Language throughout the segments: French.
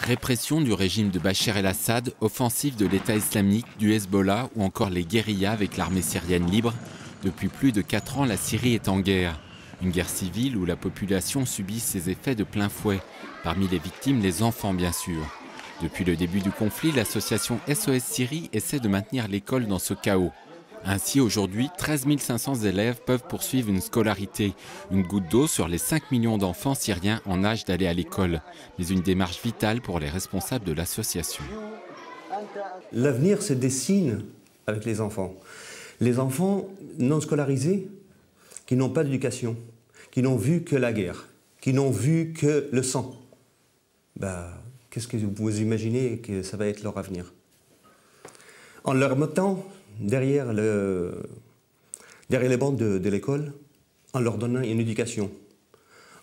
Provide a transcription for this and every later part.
Répression du régime de Bachar el-Assad, offensive de l'État islamique, du Hezbollah ou encore les guérillas avec l'armée syrienne libre. Depuis plus de 4 ans, la Syrie est en guerre. Une guerre civile où la population subit ses effets de plein fouet. Parmi les victimes, les enfants bien sûr. Depuis le début du conflit, l'association SOS Syrie essaie de maintenir l'école dans ce chaos. Ainsi, aujourd'hui, 13 500 élèves peuvent poursuivre une scolarité. Une goutte d'eau sur les 5 millions d'enfants syriens en âge d'aller à l'école. Mais une démarche vitale pour les responsables de l'association. L'avenir se dessine avec les enfants. Les enfants non scolarisés, qui n'ont pas d'éducation, qui n'ont vu que la guerre, qui n'ont vu que le sang. Qu'est-ce que vous imaginez que ça va être leur avenir? En leur mettant derrière les bancs de l'école, en leur donnant une éducation,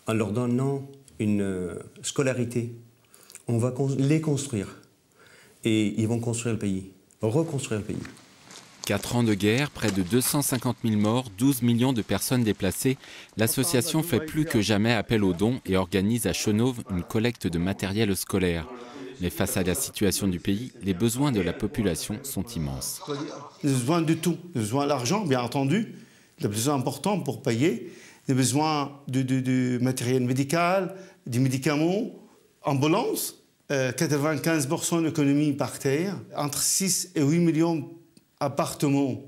en leur donnant une scolarité, on va les construire. Et ils vont construire le pays, reconstruire le pays. 4 ans de guerre, près de 250 000 morts, 12 millions de personnes déplacées, l'association fait plus que jamais appel aux dons et organise à Chenôve une collecte de matériel scolaire. Mais face à la situation du pays, les besoins de la population sont immenses. Les besoins de tout, les besoins d'argent, bien entendu, les besoins importants pour payer, les besoins de matériel médical, des médicaments, ambulances, 95% d'économie par terre, entre 6 et 8 millions d'appartements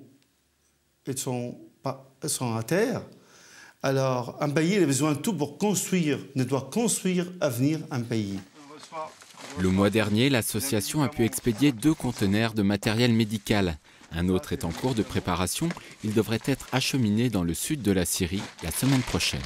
sont à terre. Alors, un pays a besoin de tout pour construire, ne doit construire à venir un pays. Le mois dernier, l'association a pu expédier 2 conteneurs de matériel médical. Un autre est en cours de préparation. Il devrait être acheminé dans le sud de la Syrie la semaine prochaine.